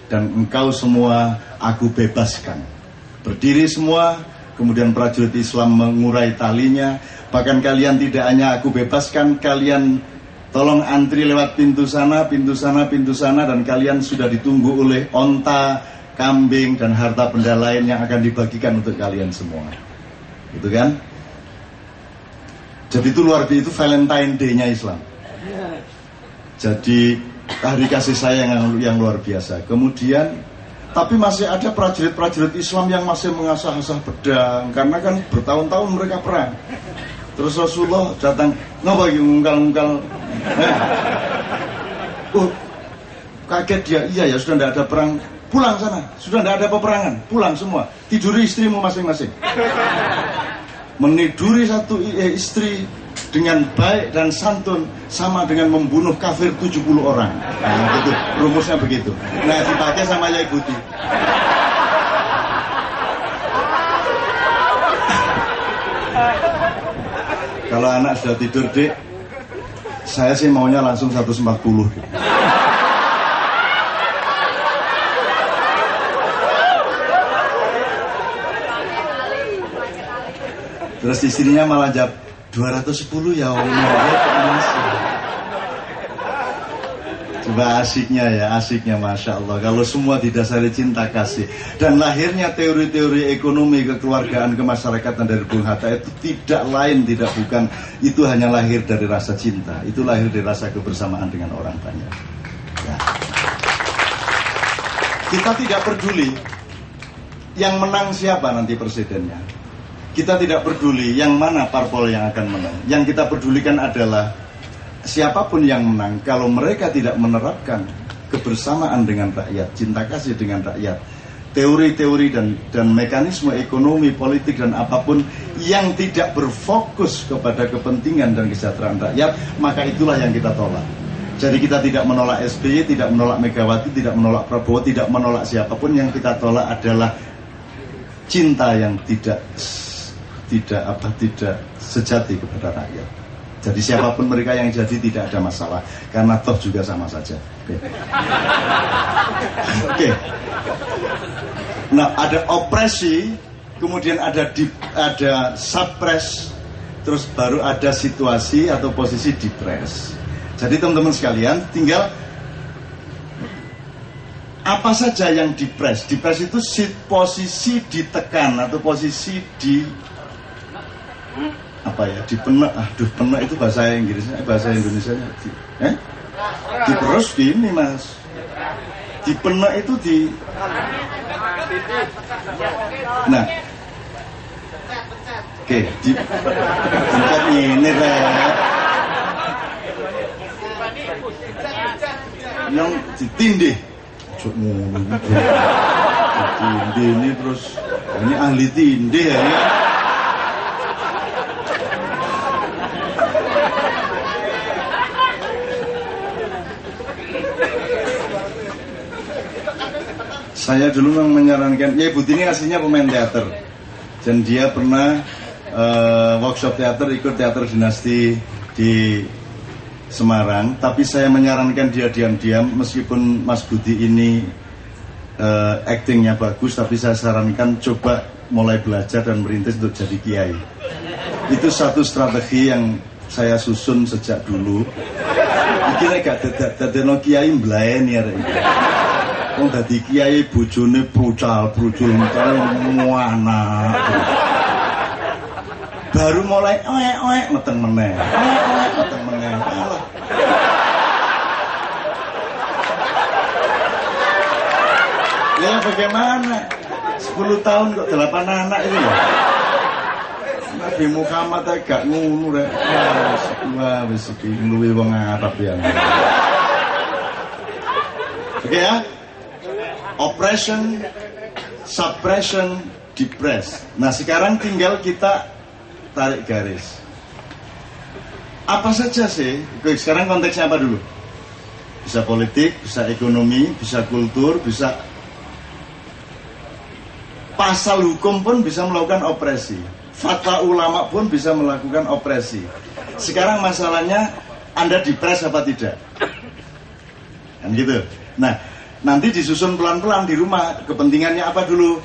dan engkau semua aku bebaskan. Berdiri semua, kemudian prajurit Islam mengurai talinya. Bahkan kalian tidak hanya aku bebaskan, kalian tolong antri lewat pintu sana, pintu sana, pintu sana, dan kalian sudah ditunggu oleh onta, kambing, dan harta benda lain yang akan dibagikan untuk kalian semua. Gitu kan? Jadi itu luar biasa, itu Valentine Day-nya Islam. Jadi hari kasih sayang yang luar biasa. Kemudian, tapi masih ada prajurit-prajurit Islam yang masih mengasah-asah pedang, karena kan bertahun-tahun mereka perang. Terus Rasulullah datang, ngapa lagi ngungkal-ngungkal? Kaget dia, iya ya sudah tidak ada perang, pulang sana, sudah tidak ada peperangan, pulang semua, tiduri istrimu masing-masing. Meniduri satu istri dengan baik dan santun sama dengan membunuh kafir 70 orang. Nah, itu rumusnya begitu. Nah, dipakai sama Yai Budi. Kalau anak sudah tidur, Dek, saya sih maunya langsung 140. Terus istrinya malah jawab 210 ya Allah. Coba asiknya Masya Allah. Kalau semua didasari cinta kasih. Dan lahirnya teori-teori ekonomi, kekeluargaan, kemasyarakatan dari Bung Hatta itu tidak lain, tidak bukan. Itu hanya lahir dari rasa cinta. Itu lahir dari rasa kebersamaan dengan orang banyak. Ya. Kita tidak peduli yang menang siapa nanti presidennya. Kita tidak peduli yang mana parpol yang akan menang. Yang kita pedulikan adalah siapapun yang menang, kalau mereka tidak menerapkan kebersamaan dengan rakyat, cinta kasih dengan rakyat, teori-teori dan mekanisme ekonomi, politik dan apapun yang tidak berfokus kepada kepentingan dan kesejahteraan rakyat, maka itulah yang kita tolak. Jadi kita tidak menolak SBY, tidak menolak Megawati, tidak menolak Prabowo, tidak menolak siapapun. Yang kita tolak adalah cinta yang tidak sejati kepada rakyat. Jadi siapapun mereka yang jadi tidak ada masalah, karena toh juga sama saja. Oke. Nah, ada opresi, kemudian ada suppress, terus baru ada situasi atau posisi depres. Jadi teman-teman sekalian, tinggal apa saja yang depres. Depres itu posisi ditekan atau posisi dipenek. Penek itu bahasa Inggrisnya, bahasa Indonesianya diperus gini Mas. Dipenek itu nah, oke, dipencet ini yang ditindih. Ditindih ini terus ini ahli tindih ya. Saya dulu menyarankan, ya Ibu Tini aslinya pemain teater, dan dia pernah workshop teater, ikut teater dinasti di Semarang. Tapi saya menyarankan dia diam-diam, meskipun Mas Budi ini actingnya bagus, tapi saya sarankan coba mulai belajar dan merintis untuk jadi kiai. Itu satu strategi yang saya susun sejak dulu. Kira gak dadeno kiai mblaeni arek iki. Wong dadi kiai bojone brucal muana. Baru mulai meteng meneh. Meteng meneh. Ya bagaimana? 10 tahun kok 8 anak ini loh. Nabi Muhammad agak ngono rek. Wis iki luwih wong Arab ya. Oke ya. Oppression, suppression, depress. Nah sekarang tinggal kita tarik garis. Apa saja sih? Sekarang konteksnya apa dulu? Bisa politik, bisa ekonomi, bisa kultur, bisa pasal hukum pun bisa melakukan opresi. Fatwa ulama pun bisa melakukan opresi. Sekarang masalahnya Anda depres apa tidak? Kan gitu. Nah, Nanti disusun pelan-pelan di rumah. Kepentingannya apa dulu?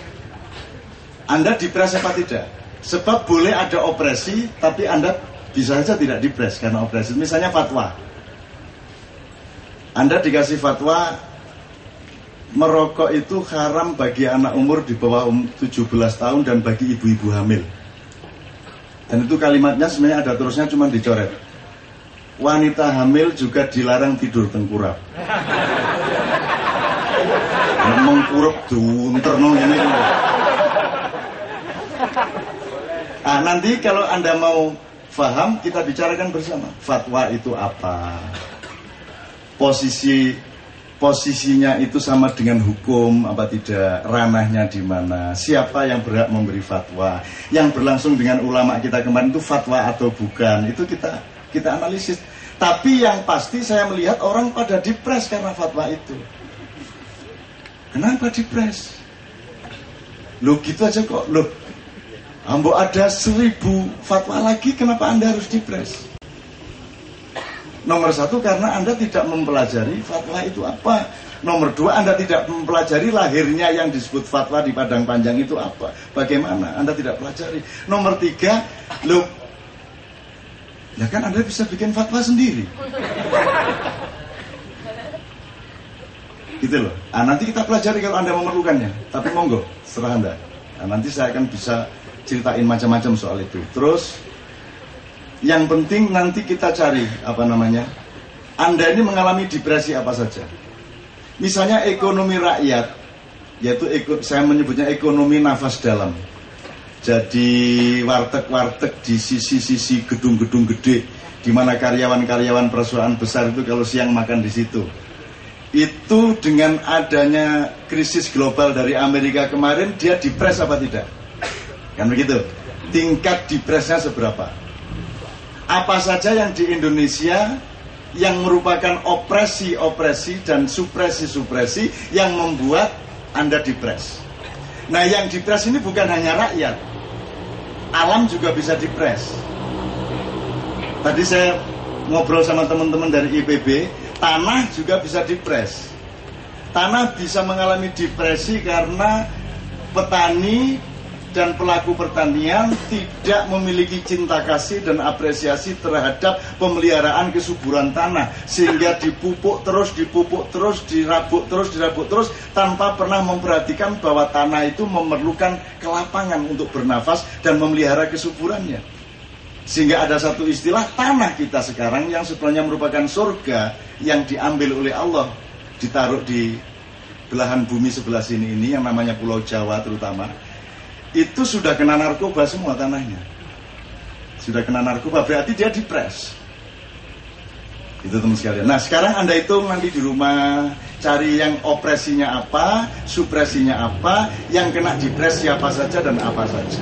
Anda dipres apa tidak? Sebab boleh ada opresi, tapi Anda bisa saja tidak dipres karena opresi. Misalnya fatwa. Anda dikasih fatwa merokok itu haram bagi anak umur di bawah 17 tahun dan bagi ibu-ibu hamil. Dan itu kalimatnya sebenarnya ada terusnya, cuma dicoret. Wanita hamil juga dilarang tidur tengkurap. Mengkurap dunterno ini. Ah, nanti kalau Anda mau paham, kita bicarakan bersama. Fatwa itu apa? Posisinya itu sama dengan hukum apa tidak? Ranahnya di mana? Siapa yang berhak memberi fatwa? Yang berlangsung dengan ulama kita kemarin itu fatwa atau bukan? Itu kita analisis. Tapi yang pasti saya melihat orang pada dipres karena fatwa itu. Kenapa dipres? Loh gitu aja kok. Loh, ambo ada 1000 fatwa lagi, kenapa Anda harus dipres? Nomor 1, karena Anda tidak mempelajari fatwa itu apa. Nomor 2, Anda tidak mempelajari lahirnya yang disebut fatwa di Padang Panjang itu apa. Bagaimana? Anda tidak pelajari. Nomor 3, loh, ya kan Anda bisa bikin fatwa sendiri. Gitu loh. Ah, nanti kita pelajari kalau Anda memerlukannya. Tapi monggo, serah Anda. Nah, nanti saya akan bisa ceritain macam-macam soal itu. Terus yang penting nanti kita cari Anda ini mengalami depresi apa saja. Misalnya ekonomi rakyat, yaitu saya menyebutnya ekonomi nafas dalam. Jadi warteg-warteg di sisi-sisi gedung-gedung gede, di mana karyawan-karyawan perusahaan besar itu kalau siang makan di situ. Itu dengan adanya krisis global dari Amerika kemarin, dia dipres apa tidak? Kan begitu. Tingkat depresnya seberapa? Apa saja yang di Indonesia yang merupakan opresi-opresi dan supresi-supresi yang membuat Anda depres. Nah, yang depres ini bukan hanya rakyat, alam juga bisa depres. Tadi saya ngobrol sama teman-teman dari IPB, tanah juga bisa depres. Tanah bisa mengalami depresi karena petani dan pelaku pertanian tidak memiliki cinta kasih dan apresiasi terhadap pemeliharaan kesuburan tanah, sehingga dipupuk terus, dirabuk terus tanpa pernah memperhatikan bahwa tanah itu memerlukan kelapangan untuk bernafas dan memelihara kesuburannya. Sehingga ada satu istilah tanah kita sekarang yang sebenarnya merupakan surga yang diambil oleh Allah, ditaruh di belahan bumi sebelah sini ini yang namanya Pulau Jawa terutama. Itu sudah kena narkoba semua tanahnya. Sudah kena narkoba, berarti dia dipres. Itu teman sekalian. Nah, sekarang Anda hitung nanti di rumah, cari yang opresinya apa, supresinya apa, yang kena dipres siapa saja dan apa saja.